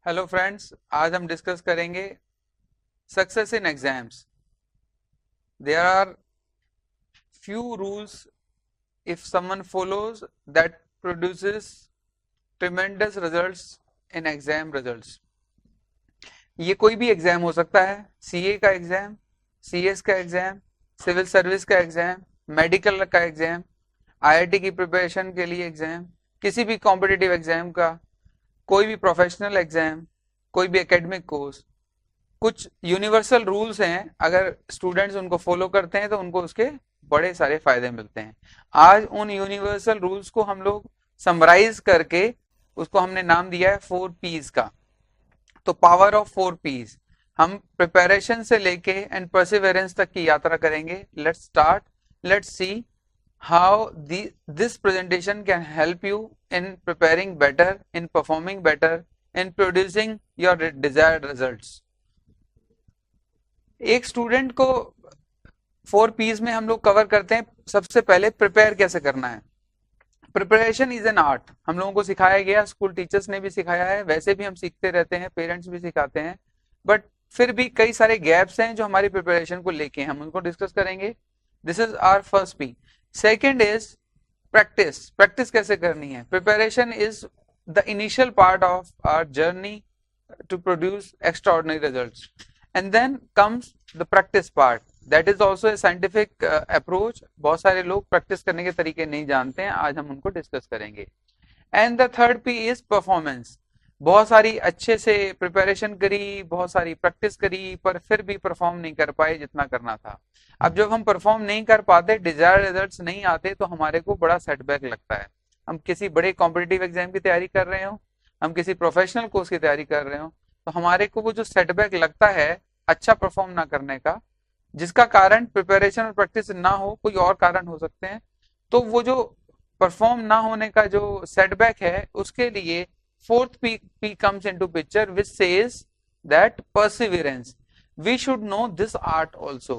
Hello friends, आज हम discuss करेंगे success in exams. There are few rules if someone follows that produces tremendous results in exam results। ये कोई भी exam हो सकता है, सीए का एग्जाम, सीएस का एग्जाम, सिविल सर्विस का एग्जाम, मेडिकल का एग्जाम, आईआईटी की प्रिपरेशन के लिए एग्जाम, किसी भी कॉम्पिटिटिव एग्जाम का, कोई भी प्रोफेशनल एग्जाम, कोई भी एकेडमिक कोर्स। कुछ यूनिवर्सल रूल्स हैं, अगर स्टूडेंट्स उनको फॉलो करते हैं तो उनको उसके बड़े सारे फायदे मिलते हैं। आज उन यूनिवर्सल रूल्स को हम लोग समराइज करके उसको हमने नाम दिया है 4 P's का। तो पावर ऑफ 4 P's, हम प्रिपरेशन से लेके एंड परसिवेरेंस तक की यात्रा करेंगे। Let's start, let's see how this presentation can help you in preparing better, in performing better, in producing your desired results. एक स्टूडेंट को 4 P's में हम लोग कवर करते हैं। सबसे पहले प्रिपेयर कैसे करना है। प्रिपरेशन इज एन आर्ट, हम लोगों को सिखाया गया, स्कूल टीचर्स ने भी सिखाया है, वैसे भी हम सीखते रहते हैं, पेरेंट्स भी सिखाते हैं, बट फिर भी कई सारे गैप्स हैं जो हमारी प्रिपरेशन को लेके, हम उनको डिस्कस करेंगे। This is our first P. Second is practice. Practice कैसे करनी है। Preparation is the initial part of our journey to produce extraordinary results, and then comes the practice part, that is also a scientific approach। बहुत सारे लोग practice करने के तरीके नहीं जानते हैं, आज हम उनको डिस्कस करेंगे। And the third P is performance. बहुत सारी अच्छे से प्रिपरेशन करी, बहुत सारी प्रैक्टिस करी, पर फिर भी परफॉर्म नहीं कर पाए जितना करना था। अब जब हम परफॉर्म नहीं कर पाते, डिजायर्ड रिजल्ट्स नहीं आते, तो हमारे को बड़ा सेटबैक लगता है। हम किसी बड़े कॉम्पिटिटिव एग्जाम की तैयारी कर रहे हो, हम किसी प्रोफेशनल कोर्स की तैयारी कर रहे हो, तो हमारे को वो जो सेटबैक लगता है अच्छा परफॉर्म ना करने का, जिसका कारण प्रिपरेशन और प्रैक्टिस ना हो, कोई और कारण हो सकते हैं, तो वो जो परफॉर्म ना होने का जो सेटबैक है, उसके लिए fourth P comes into picture, which says that perseverance. We should know this art also.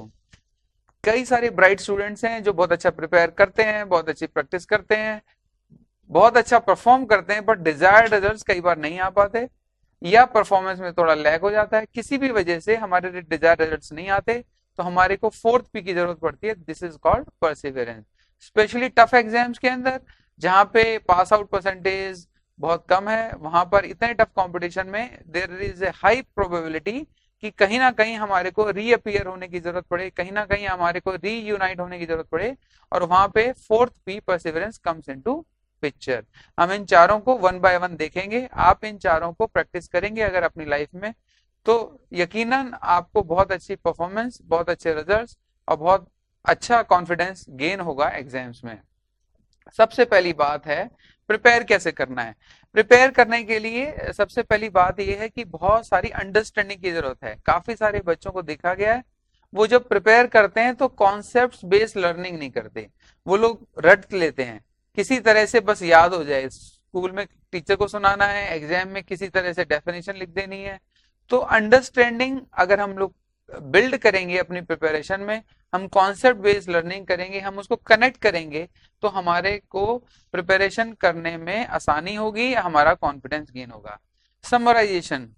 कई सारे ब्राइट स्टूडेंट्स हैं जो बहुत अच्छा प्रिपेयर करते हैं, बहुत अच्छी प्रैक्टिस करते हैं, बहुत अच्छा परफॉर्म करते हैं, बट डिजायर्ड रिजल्ट्स कई बार नहीं आ पाते, या परफॉर्मेंस में थोड़ा लैग हो जाता है, किसी भी वजह से हमारे डिजायर्ड रिजल्ट्स नहीं आते, तो हमारे को फोर्थ पी की जरूरत पड़ती है। This is called Perseverance. Specially tough exams के अंदर, जहां पे पास आउट परसेंटेज बहुत कम है, वहां पर इतने टफ कंपटीशन में there is a high probability कि कहीं ना कहीं हमारे को रीअपियर होने की जरूरत पड़े, कहीं ना कहीं हमारे को रीयूनाइट होने की जरूरत पड़े, और वहां पे fourth P Perseverance comes into picture. हम इन चारों को वन बाय वन देखेंगे। आप इन चारों को प्रैक्टिस करेंगे अगर अपनी लाइफ में, तो यकीनन आपको बहुत अच्छी परफॉर्मेंस, बहुत अच्छे रिजल्ट्स और बहुत अच्छा कॉन्फिडेंस गेन होगा एग्जाम्स में। सबसे पहली बात है प्रिपेयर कैसे करना है। प्रिपेयर करने के लिए सबसे पहली बात यह है कि बहुत सारी अंडरस्टैंडिंग की जरूरत है। काफी सारे बच्चों को देखा गया है, वो जब प्रिपेयर करते हैं तो कॉन्सेप्ट बेस्ड लर्निंग नहीं करते, वो लोग रट लेते हैं, किसी तरह से बस याद हो जाए। स्कूल में टीचर को सुनाना है, एग्जाम में किसी तरह से डेफिनेशन लिख देनी है। तो अंडरस्टैंडिंग अगर हम लोग बिल्ड करेंगे अपनी प्रिपरेशन में, हम कॉन्सेप्ट बेस्ड लर्निंग करेंगे, हम उसको कनेक्ट करेंगे, तो हमारे को प्रिपरेशन करने में आसानी होगी, हमारा कॉन्फिडेंस गेन होगा। समराइजेशन,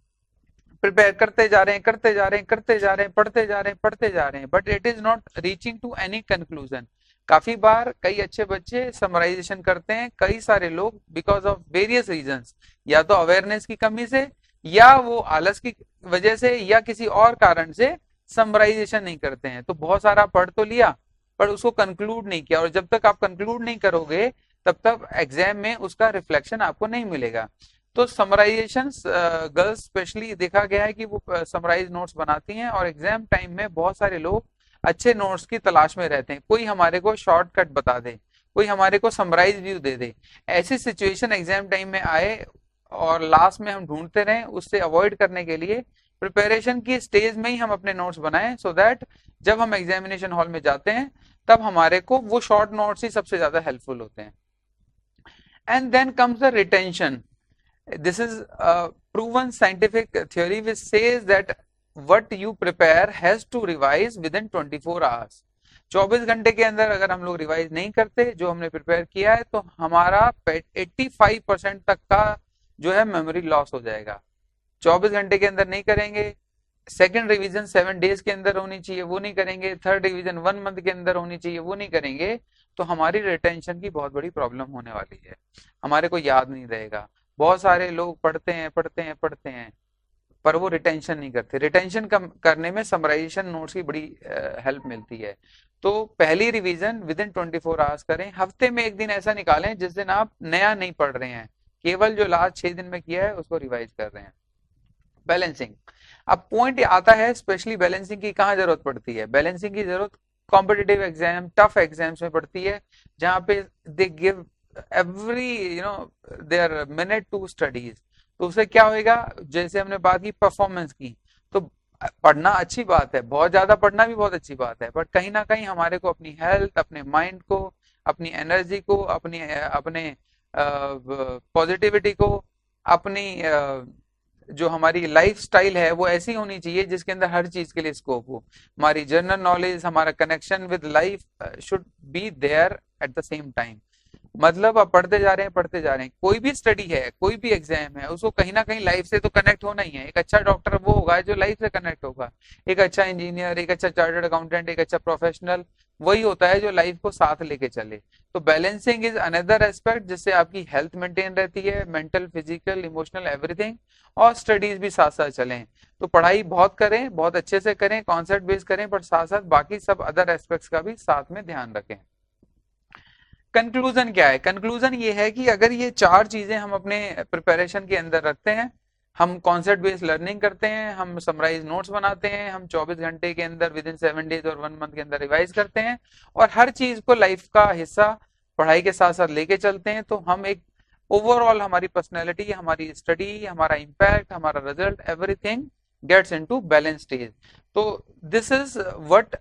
प्रिपेयर करते जा रहे हैं, करते जा रहे हैं, करते जा रहे हैं, पढ़ते जा रहे हैं, पढ़ते जा रहे हैं, but it is not reaching to any conclusion. काफी बार कई अच्छे बच्चे समराइजेशन करते हैं, कई सारे लोग बिकॉज ऑफ वेरियस रीजंस, या तो अवेयरनेस की कमी से, या वो आलस की वजह से, या किसी और कारण से समराइजेशन नहीं करते हैं। तो बहुत सारा पढ़ तो लिया पर उसको कंक्लूड नहीं किया, और जब तक आप कंक्लूड नहीं करोगे तब तक एग्जाम में उसका रिफ्लेक्शन आपको नहीं मिलेगा। तो समराइजेशन, गर्ल्स स्पेशली देखा गया है कि वो समराइज नोट्स बनाती हैं, और एग्जाम टाइम में बहुत सारे लोग अच्छे नोट्स की तलाश में रहते हैं, कोई हमारे को शॉर्टकट बता दे, कोई हमारे को समराइज व्यू दे दे। ऐसी सिचुएशन एग्जाम टाइम में आए और लास्ट में हम ढूंढते रहें, उससे अवॉइड करने के लिए प्रिपरेशन की स्टेज में ही हम अपने नोट्स बनाएं, सो दैट जब हम एग्जामिनेशन हॉल में जाते हैं तब हमारे को वो शॉर्ट नोट्स ही सबसे ज्यादा हेल्पफुल होते हैं। And then comes the retention. This is a proven scientific theory which says that what you prepare has to revise within 24 hours। 24 घंटे के अंदर अगर हम लोग रिवाइज नहीं करते जो हमने प्रिपेयर किया है, तो हमारा 85% तक का जो है मेमोरी लॉस हो जाएगा। 24 घंटे के अंदर नहीं करेंगे, सेकंड रिवीजन 7 डेज के अंदर होनी चाहिए, वो नहीं करेंगे, थर्ड रिवीजन 1 मंथ के अंदर होनी चाहिए, वो नहीं करेंगे, तो हमारी रिटेंशन की बहुत बड़ी प्रॉब्लम होने वाली है, हमारे को याद नहीं रहेगा। बहुत सारे लोग पढ़ते हैं पढ़ते हैं पढ़ते हैं, पर वो रिटेंशन नहीं करते। रिटेंशन करने में समराइजेशन नोट्स की बड़ी हेल्प मिलती है। तो पहली रिवीजन विद इन 24 आवर्स करें, हफ्ते में एक दिन ऐसा निकालें जिस दिन आप नया नहीं पढ़ रहे हैं, केवल जो लास्ट 6 दिन में किया है उसको रिवाइज कर रहे हैं। बैलेंसिंग, अब पॉइंट आता है स्पेशली बैलेंसिंग की कहाँ जरूरत पड़ती है। बैलेंसिंग की जरूरत कॉम्पिटिटिव एग्जाम, टफ एग्जाम्स में पड़ती है, जहाँ पे they give every their minute to studies. तो उससे क्या होएगा, जैसे हमने बात की परफॉर्मेंस की, तो पढ़ना अच्छी बात है, बहुत ज्यादा पढ़ना भी बहुत अच्छी बात है, बट कहीं ना कहीं हमारे को अपनी हेल्थ, अपने माइंड को, अपनी एनर्जी को, अपनी अपने पॉजिटिविटी को, अपनी जो हमारी लाइफ स्टाइल है वो ऐसी होनी चाहिए जिसके अंदर हर चीज के लिए स्कोप हो। हमारी जनरल नॉलेज, हमारा connection with life should be there at the same time. मतलब आप पढ़ते जा रहे हैं पढ़ते जा रहे हैं, कोई भी स्टडी है, कोई भी एग्जाम है, उसको कहीं ना कहीं लाइफ से तो कनेक्ट होना ही है। एक अच्छा डॉक्टर वो होगा जो लाइफ से कनेक्ट होगा, एक अच्छा इंजीनियर, एक अच्छा चार्टर्ड अकाउंटेंट, एक अच्छा प्रोफेशनल वही होता है जो लाइफ को साथ लेके चले। तो बैलेंसिंग इज अनदर एस्पेक्ट जिससे आपकी हेल्थ मेंटेन रहती है, मेंटल, फिजिकल, इमोशनल, एवरीथिंग, और स्टडीज भी साथ साथ चलें। तो पढ़ाई बहुत करें, बहुत अच्छे से करें, कॉन्सेप्ट बेस करें, पर साथ साथ बाकी सब अदर एस्पेक्ट्स का भी साथ में ध्यान रखें। कंक्लूजन क्या है? कंक्लूजन ये है कि अगर ये 4 चीजें हम अपने प्रिपरेशन के अंदर रखते हैं, हम कॉन्सेप्ट बेस्ड लर्निंग करते हैं, हम समराइज नोट्स बनाते हैं, हम 24 घंटे के अंदर विद इन 7 डेज और 1 मंथ के अंदर रिवाइज करते हैं, और हर चीज को लाइफ का हिस्सा पढ़ाई के साथ साथ लेके चलते हैं, तो हम एक ओवरऑल हमारी पर्सनैलिटी, हमारी स्टडी, हमारा इम्पैक्ट, हमारा result, everything gets into balanced stage. So this is what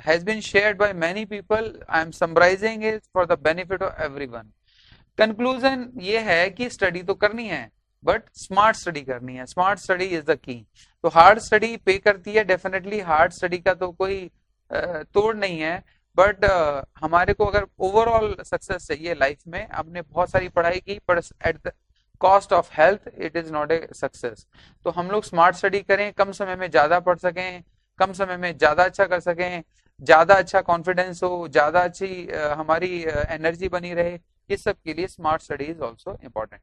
has been shared by many people. I am summarizing it for the benefit of everyone. Conclusion ये है कि स्टडी तो करनी है, बट स्मार्ट स्टडी करनी है। Smart study is the key. तो hard study पे करती है डेफिनेटली, हार्ड स्टडी का तो कोई तोड़ नहीं है, बट हमारे को अगर ओवरऑल सक्सेस चाहिए लाइफ में, हमने बहुत सारी पढ़ाई की पर at the cost of health, it is not a success. तो हम लोग स्मार्ट स्टडी करें, कम समय में ज्यादा पढ़ सकें, कम समय में ज्यादा अच्छा कर सकें, ज्यादा अच्छा कॉन्फिडेंस हो, ज्यादा अच्छी हमारी एनर्जी बनी रहे, इस सब के लिए smart study is also important.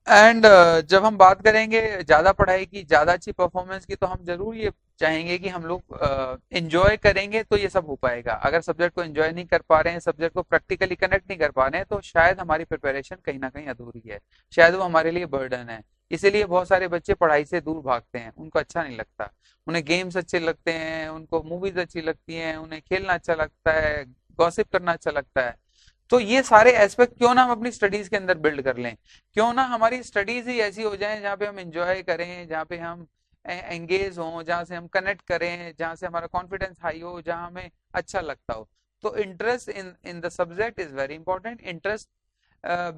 And जब हम बात करेंगे ज्यादा पढ़ाई की, ज्यादा अच्छी परफॉर्मेंस की, तो हम जरूर ये चाहेंगे कि हम लोग एंजॉय करेंगे तो ये सब हो पाएगा। अगर सब्जेक्ट को एंजॉय नहीं कर पा रहे हैं, सब्जेक्ट को प्रैक्टिकली कनेक्ट नहीं कर पा रहे हैं, तो शायद हमारी प्रिपरेशन कहीं ना कहीं अधूरी है, शायद वो हमारे लिए बर्डन है। इसीलिए बहुत सारे बच्चे पढ़ाई से दूर भागते हैं, उनको अच्छा नहीं लगता, उन्हें गेम्स अच्छे लगते हैं, उनको मूवीज अच्छी लगती हैं, उन्हें खेलना अच्छा लगता है, गॉसिप करना अच्छा लगता है। तो ये सारे एस्पेक्ट क्यों ना हम अपनी स्टडीज के अंदर बिल्ड कर लें, क्यों ना हमारी स्टडीज ही ऐसी हो जाए जहाँ पे हम एंजॉय करें, जहाँ पे हम एंगेज हों, जहाँ से हम कनेक्ट करें, जहाँ से हमारा कॉन्फिडेंस हाई हो, जहाँ हमें अच्छा लगता हो। तो interest in in the subject is very important. Interest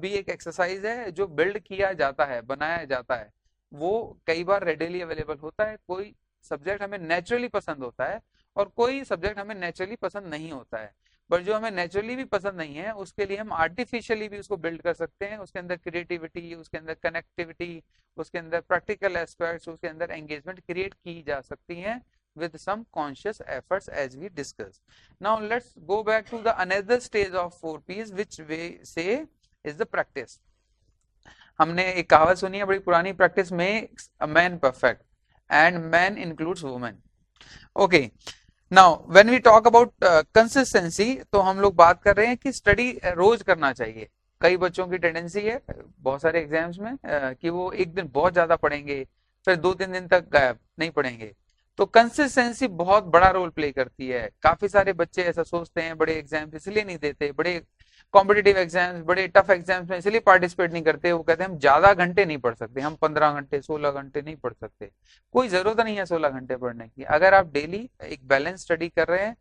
भी एक एक्सरसाइज है जो बिल्ड किया जाता है, बनाया जाता है। वो कई बार रेडिली अवेलेबल होता है। कोई सब्जेक्ट हमें नेचुरली पसंद होता है और कोई सब्जेक्ट हमें नेचुरली पसंद नहीं होता है। पर जो हमें नेचुरली भी पसंद नहीं है, उसके लिए हम आर्टिफिशियली भी उसको बिल्ड कर सकते हैं। उसके अंदर क्रिएटिविटी, उसके अंदर कनेक्टिविटी, उसके अंदर प्रैक्टिकल एस्पेक्ट्स, उसके अंदर एंगेजमेंट क्रिएट की जा सकती है with some conscious efforts as we discussed. Now let's go back to the another stage of 4Ps, which we say is the practice. हमने एक कहावत सुनी है बड़ी पुरानी, practice makes a man perfect and man includes women. Okay, now when we talk about consistency, तो हम लोग बात कर रहे हैं कि स्टडी रोज करना चाहिए। कई बच्चों की टेंडेंसी है बहुत सारे एग्जाम्स में कि वो एक दिन बहुत ज्यादा पढ़ेंगे, फिर 2-3 दिन तक गायब, नहीं पढ़ेंगे। तो कंसिस्टेंसी बहुत बड़ा रोल प्ले करती है। काफी सारे बच्चे ऐसा सोचते हैं, बड़े एग्जाम्स इसलिए नहीं देते, बड़े कॉम्पिटिटिव एग्जाम्स, बड़े टफ एग्जाम्स में इसलिए पार्टिसिपेट नहीं करते। वो कहते हैं हम ज्यादा घंटे नहीं पढ़ सकते, हम 15 घंटे 16 घंटे नहीं पढ़ सकते। कोई जरूरत नहीं है 16 घंटे पढ़ने की। अगर आप डेली एक बैलेंस स्टडी कर रहे हैं,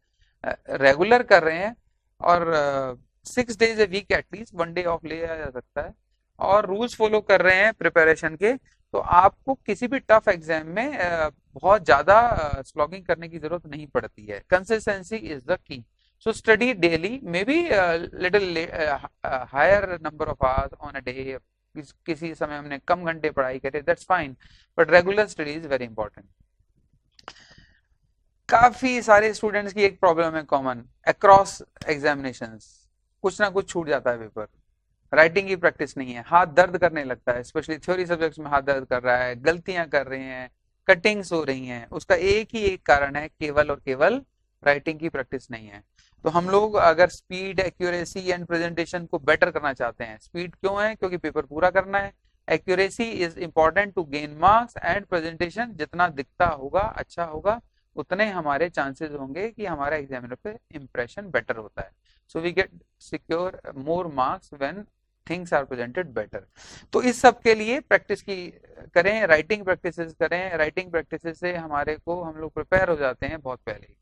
रेगुलर कर रहे हैं, और 6 days a week at least 1 day off लिया जा सकता है, और रूल्स फॉलो कर रहे हैं प्रिपरेशन के, तो आपको किसी भी टफ एग्जाम में बहुत ज्यादा स्लॉगिंग करने की जरूरत नहीं पड़ती है। Consistency is the key. So study daily, maybe a little higher number of hours on a day, किसी समय हमने कम घंटे पढ़ाई करे, that's fine, but regular study is very important. काफी सारे स्टूडेंट्स की एक प्रॉब्लम है कॉमन, अक्रॉस एग्जामिनेशंस कुछ ना कुछ छूट जाता है पेपर, राइटिंग की प्रैक्टिस नहीं है, हाथ दर्द करने लगता है, स्पेशली थ्योरी सब्जेक्ट्स में हाथ दर्द कर रहा है, गलतियां कर रहे हैं, कटिंग्स हो रही हैं, उसका एक ही एक कारण है, केवल और केवल राइटिंग की प्रैक्टिस नहीं है। तो हम लोग अगर स्पीड, एक्यूरेसी एंड प्रेजेंटेशन को बेटर करना चाहते हैं, स्पीड क्यों है, क्योंकि पेपर पूरा करना है, accuracy is important to gain marks, and presentation जितना दिखता होगा अच्छा होगा उतने हमारे चांसेस होंगे कि हमारा एग्जामिनर पे इंप्रेशन बेटर होता है। So we get secure more marks when things are presented better. तो इस सब के लिए प्रैक्टिस की करें, राइटिंग प्रैक्टिसेस करें, राइटिंग प्रैक्टिसेस से हमारे को हम लोग प्रिपेयर हो जाते हैं बहुत पहले ही।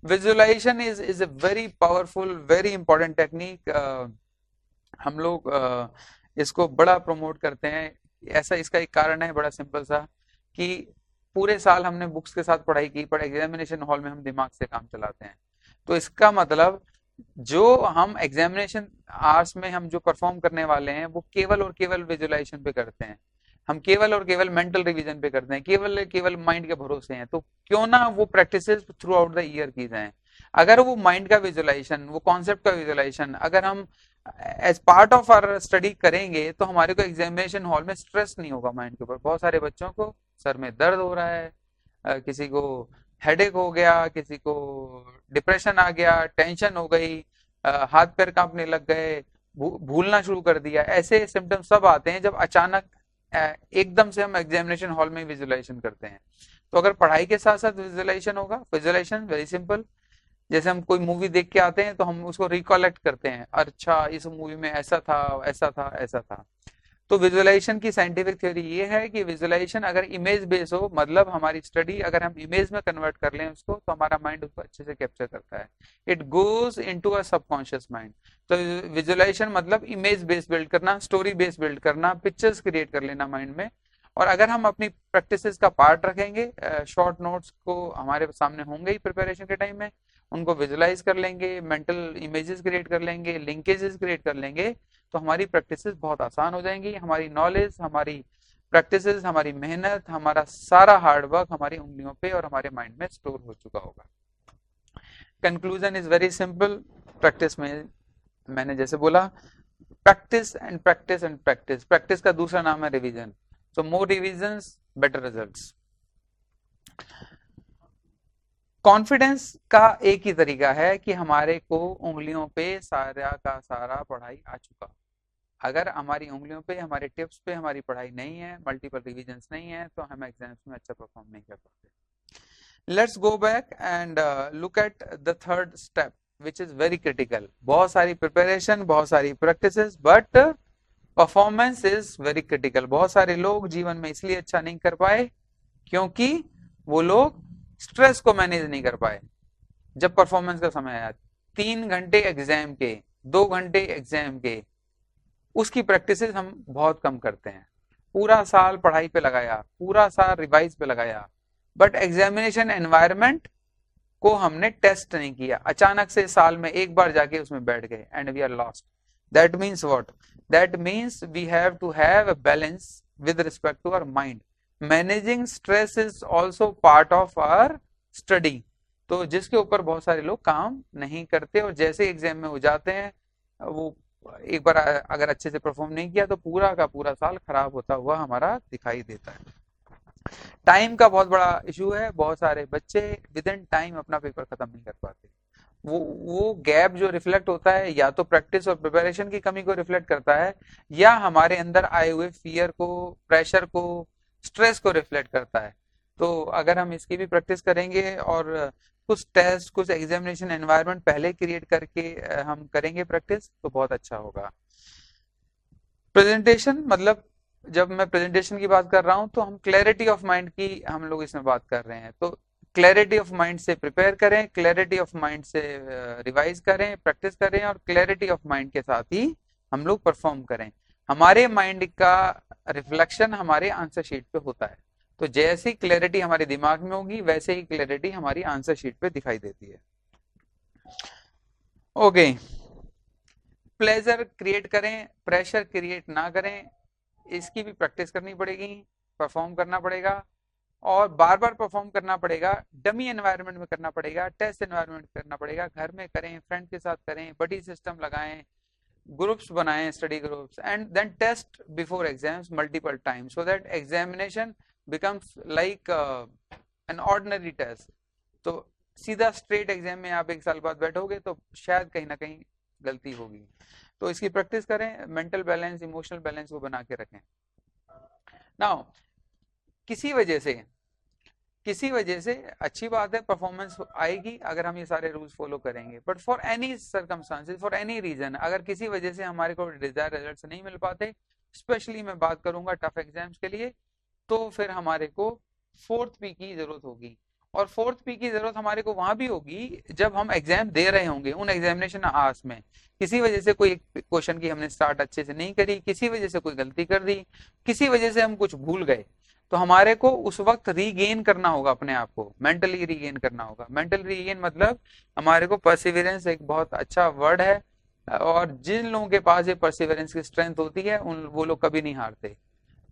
Visualisation is a very powerful, very important technique. हम लोग इसको बड़ा प्रमोट करते हैं। ऐसा इसका एक कारण है बड़ा सिंपल सा, कि पूरे साल हमने बुक्स के साथ पढ़ाई की, पर एग्जामिनेशन हॉल में हम दिमाग से काम चलाते हैं। तो इसका मतलब जो हम एग्जामिनेशन आवर्स में हम जो परफॉर्म करने वाले हैं वो केवल और केवल विजुअलाइजेशन पे करते हैं, हम केवल और केवल मेंटल रिवीजन पे करते हैं, केवल केवल माइंड के भरोसे हैं। तो क्यों ना वो practices through out the year की जाएं। अगर वो माइंड का विजुअलाइजेशन, वो कॉन्सेप्ट का विजुअलाइजेशन अगर हम as part of our study करेंगे तो हमारे को एग्जामिनेशन हॉल में स्ट्रेस नहीं होगा माइंड के ऊपर। बहुत सारे बच्चों को सर में दर्द हो रहा है, किसी को हेडेक हो गया, किसी को डिप्रेशन आ गया, टेंशन हो गई, हाथ पैर कांपने लग गए, भूलना शुरू कर दिया, ऐसे सिम्टम्स सब आते हैं जब अचानक एकदम से हम एग्जामिनेशन हॉल में विजुअलाइजेशन करते हैं। तो अगर पढ़ाई के साथ साथ विजुअलाइजेशन होगा, विजुअलाइजेशन वेरी सिंपल, जैसे हम कोई मूवी देख के आते हैं तो हम उसको रिकॉलेक्ट करते हैं, अच्छा इस मूवी में ऐसा था, ऐसा था, ऐसा था। तो विजुअलाइजेशन की साइंटिफिक थ्योरी ये है कि विजुअलाइजेशन अगर इमेज बेस हो, मतलब हमारी स्टडी अगर हम इमेज में कन्वर्ट कर लें उसको, तो हमारा माइंड उसको अच्छे से कैप्चर करता है, it goes into a subconscious mind. तो विजुअलाइजेशन मतलब इमेज बेस बिल्ड करना, स्टोरी बेस बिल्ड करना, पिक्चर्स क्रिएट कर लेना माइंड में। और अगर हम अपनी प्रैक्टिसेस का पार्ट रखेंगे, शॉर्ट नोट्स को हमारे सामने होंगे ही प्रिपरेशन के टाइम में, उनको विजुअलाइज कर लेंगे, मेंटल इमेजेस क्रिएट कर लेंगे, लिंकेजेस क्रिएट कर लेंगे, तो हमारी प्रैक्टिसेस बहुत आसान हो जाएंगी। हमारी नॉलेज, हमारी प्रैक्टिसेस, हमारी मेहनत, हमारा सारा हार्ड वर्क हमारी उंगलियों पे और हमारे माइंड में स्टोर हो चुका होगा। Conclusion is very simple. Practice में मैंने जैसे बोला, practice and practice and practice, practice का दूसरा नाम है रिवीजन। सो मोर रिवीजन्स बेटर रिजल्ट्स। कॉन्फिडेंस का एक ही तरीका है कि हमारे को उंगलियों पे सारा का सारा पढ़ाई आ चुका। अगर हमारी उंगलियों पे, हमारे टिप्स पे हमारी पढ़ाई नहीं है, मल्टीपल रिवीजन्स नहीं है, तो हम एग्जाम्स में अच्छा परफॉर्म नहीं कर पाते। Let's go back and look at the third step which is very critical. बहुत सारी प्रिपरेशन, बहुत सारी practices, but performance is very critical. बहुत सारे लोग जीवन में इसलिए अच्छा नहीं कर पाए क्योंकि वो लोग स्ट्रेस को मैनेज नहीं कर पाए। जब परफॉर्मेंस का समय आया, 3 घंटे एग्जाम के, 2 घंटे एग्जाम के, उसकी प्रैक्टिसेस हम बहुत कम करते हैं। पूरा साल पढ़ाई पे लगाया, पूरा साल रिवाइज पे लगाया, बट एग्जामिनेशन एनवायरनमेंट को हमने टेस्ट नहीं किया। अचानक से साल में एक बार जाके उसमें बैठ गए and we are lost. That means what? That means we have to have a balance with respect to our mind. Managing stress is also part of our study. तो जिसके ऊपर बहुत सारे लोग काम नहीं करते, और जैसे एग्जाम में हो जाते हैं, वो एक बार अगर अच्छे से परफॉर्म नहीं किया तो पूरा का पूरा साल खराब होता हुआ हमारा दिखाई देता है। टाइम का बहुत बड़ा इशू है। बहुत सारे बच्चे विद इन टाइम अपना पेपर खत्म नहीं कर पाते। वो गैप जो रिफ्लेक्ट होता है, या तो प्रैक्टिस और प्रिपरेशन की कमी को रिफ्लेक्ट करता है, या हमारे अंदर आए हुए फियर को, प्रेशर को, स्ट्रेस को रिफ्लेक्ट करता है। तो अगर हम इसकी भी प्रैक्टिस करेंगे और कुछ टेस्ट, कुछ एग्जामिनेशन एनवायरनमेंट पहले क्रिएट करके हम करेंगे प्रैक्टिस, तो बहुत अच्छा होगा। प्रेजेंटेशन मतलब, जब मैं प्रेजेंटेशन की बात कर रहा हूं तो हम क्लैरिटी ऑफ माइंड की हम लोग इसमें बात कर रहे हैं। तो क्लैरिटी ऑफ माइंड से प्रिपेयर करें, क्लैरिटी ऑफ माइंड से रिवाइज करें, प्रैक्टिस करें, और क्लैरिटी ऑफ माइंड के साथ ही हम लोग परफॉर्म करें। हमारे माइंड का रिफ्लेक्शन हमारे आंसर शीट पे होता है। तो जैसी क्लैरिटी हमारे दिमाग में होगी, वैसे ही क्लैरिटी हमारी आंसर शीट पे दिखाई देती है। ओके, प्लेजर क्रिएट करें, प्रेशर क्रिएट ना करें। इसकी भी प्रैक्टिस करनी पड़ेगी, परफॉर्म करना पड़ेगा और बार बार परफॉर्म करना पड़ेगा। डमी एनवायरनमेंट में करना पड़ेगा, टेस्ट एनवायरनमेंट करना पड़ेगा, घर में करें, फ्रेंड के साथ करें, बडी सिस्टम लगाएं, ग्रुप्स बनाएं, study groups, and then test before exams multiple times so that examination becomes like an ordinary test. तो सीधा स्ट्रेट एग्जाम में आप एक साल बाद बैठोगे तो शायद कहीं ना कहीं गलती होगी। तो इसकी प्रैक्टिस करें, मेंटल बैलेंस, इमोशनल बैलेंस को बना के रखें। नाउ किसी वजह से अच्छी बात है, परफॉर्मेंस आएगी अगर हम ये सारे रूल्स फॉलो करेंगे, but for any circumstances, for any reason, अगर किसी वजह से हमारे को डिजायर रिजल्ट्स नहीं मिल पाते, स्पेशली मैं बात करूंगा टफ एग्जाम्स के लिए, तो फिर हमारे को फोर्थ पी की जरूरत होगी। और फोर्थ पी की जरूरत हमारे को वहां भी होगी जब हम एग्जाम दे रहे होंगे, उन एग्जामिनेशन आवर्स में किसी वजह से कोई क्वेश्चन की हमने स्टार्ट अच्छे से नहीं करी, किसी वजह से कोई गलती कर दी, किसी वजह से हम कुछ भूल गए, तो हमारे को उस वक्त रीगेन करना होगा अपने आप को, मेंटली रीगेन करना होगा। मेंटल रीगेन मतलब हमारे को, परसिवियरेंस एक बहुत अच्छा वर्ड है, और जिन लोगों के पास ये परसिवियरेंस की स्ट्रेंथ होती है उन वो लोग कभी नहीं हारते।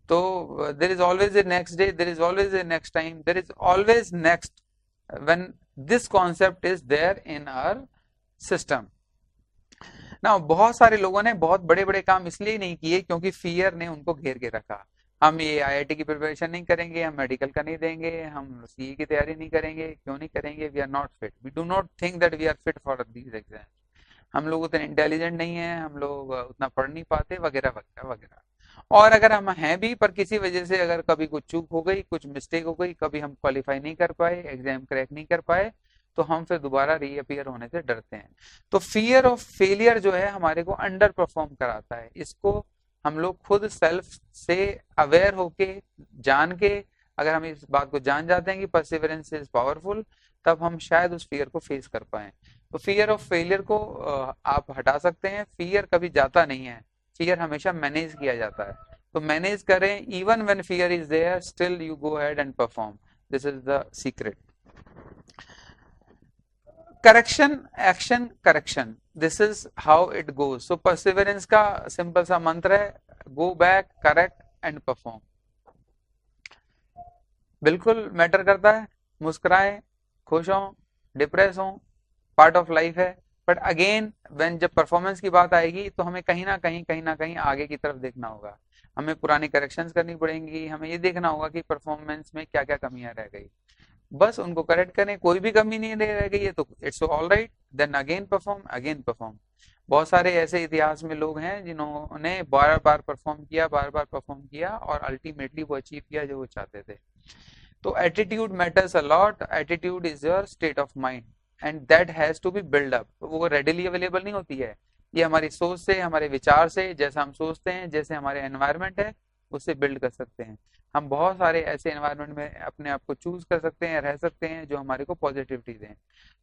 तो there is always a next day, there is always a next time, there is always next when this concept is there in our system. ना बहुत सारे लोगों ने बहुत बड़े बड़े काम इसलिए नहीं किए क्योंकि फियर ने उनको घेर के रखा। हम ये आईआईटी की प्रिपरेशन नहीं करेंगे, हम मेडिकल का नहीं देंगे, हम सीए की तैयारी नहीं करेंगे, क्यों नहीं करेंगे? We are not fit, we do not think that we are fit for these exam, हम लोग उतने इंटेलिजेंट नहीं है, हम लोग उतना पढ़ नहीं पाते, वगैरह वगैरह वगैरह। और अगर हम हैं भी, पर किसी वजह से अगर कभी कुछ चूक हो गई, कुछ मिस्टेक हो गई, कभी हम क्वालिफाई नहीं कर पाए, एग्जाम क्रैक नहीं कर पाए, तो हम फिर दोबारा रीअपियर होने से डरते हैं। तो फियर ऑफ फेलियर जो है हमारे को अंडर परफॉर्म कराता है। इसको हम लोग खुद सेल्फ से अवेयर होके, जान के, अगर हम इस बात को जान जाते हैं कि परसिवरेंस इज पावरफुल, तब हम शायद उस फियर को फेस कर पाए। तो फियर ऑफ फेलियर को आप हटा सकते हैं। फियर कभी जाता नहीं है, फियर हमेशा मैनेज किया जाता है। तो मैनेज करें, even when fear is there still you go ahead and perform, this is the secret. Correction, action, correction, this is how it goes. So perseverance का सिंपल सा मंत्र है, go back, correct and perform. बिल्कुल matter करता है, मुस्कुराएं, खुश हो, डिप्रेस हो, पार्ट ऑफ लाइफ है। बट अगेन व्हेन जब परफॉर्मेंस की बात आएगी तो हमें कहीं ना कहीं आगे की तरफ देखना होगा, हमें पुरानी करेक्शंस करनी पड़ेंगी, हमें ये देखना होगा कि परफॉर्मेंस में क्या क्या कमियां रह गई, बस उनको करेक्ट करें। कोई भी कमी नहीं रह गई है तो it's all right, then again perform, again perform. बहुत सारे ऐसे इतिहास में लोग हैं जिन्होंने बार बार परफॉर्म किया, बार बार परफॉर्म किया, और अल्टीमेटली वो अचीव किया जो वो चाहते थे। तो attitude matters a lot, attitude is your state of mind and that has to be build up. वो रेडिली अवेलेबल नहीं होती है, ये हमारी सोच से, हमारे विचार से, जैसा हम सोचते हैं, जैसे हमारे एनवायरनमेंट है, उससे बिल्ड कर सकते हैं। हम बहुत सारे ऐसे एनवायरनमेंट में अपने आप को चूज कर सकते हैं, रह सकते हैं, जो हमारे को पॉजिटिविटी दें।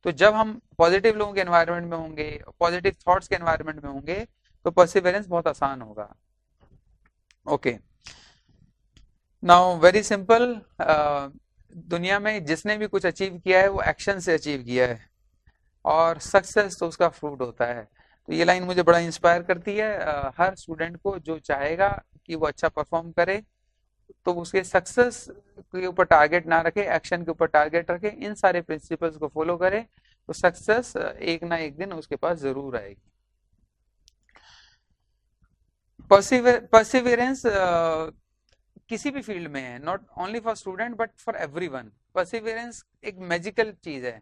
तो जब हम पॉजिटिव लोगों के एनवायरनमेंट में होंगे, पॉजिटिव थॉट्स के एनवायरनमेंट में होंगे, तो परसिवरेंस बहुत आसान होगा। ओके, नाउ वेरी सिंपल, दुनिया में जिसने भी कुछ अचीव किया है वो एक्शन से अचीव किया है, और सक्सेस तो उसका फ्रूट होता है। तो ये लाइन मुझे बड़ा इंस्पायर करती है। हर स्टूडेंट को जो चाहेगा कि वो अच्छा परफॉर्म करे, तो उसके सक्सेस के ऊपर टारगेट ना रखे, एक्शन के ऊपर टारगेट रखे, इन सारे प्रिंसिपल्स को फॉलो करे, तो सक्सेस एक ना एक दिन उसके पास जरूर आएगी। परसिवियरेंस किसी भी फील्ड में है, not only for student but for everyone. Perseverance एक मैजिकल चीज है।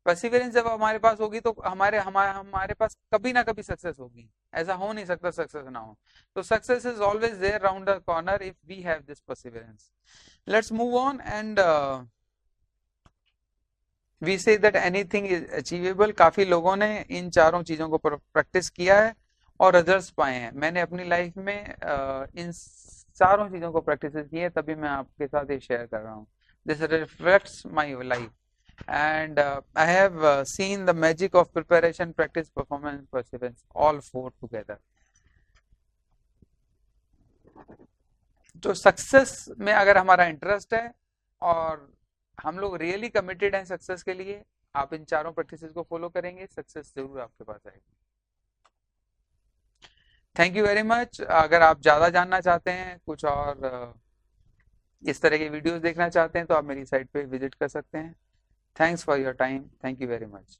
परसिवियरेंस जब हमारे पास होगी तो हमारे पास कभी ना कभी सक्सेस होगी, ऐसा हो नहीं सकता सक्सेस ना हो। तो success is always there round the corner if we have this perseverance. Let's move on and we say that anything is achievable. काफी लोगों ने इन चारों चीजों को प्रैक्टिस किया है और रिजल्ट्स पाए हैं। मैंने अपनी लाइफ में इन चारों चीजों को प्रैक्टिस की है, तभी मैं आपके साथ ये शेयर कर रहा हूँ। This reflects my life and I have seen the magic of preparation, practice, performance, perseverance, all four together. तो सक्सेस में अगर हमारा इंटरेस्ट है और हम लोग रियली कमिटेड हैं सक्सेस के लिए, आप इन चारों प्रैक्टिसेस को फॉलो करेंगे, सक्सेस जरूर आपके पास आएगी। Thank you very much. अगर आप ज़्यादा जानना चाहते हैं कुछ और इस तरह के वीडियोस देखना चाहते हैं तो आप मेरी साइट पे विजिट कर सकते हैं। Thanks for your time. Thank you very much.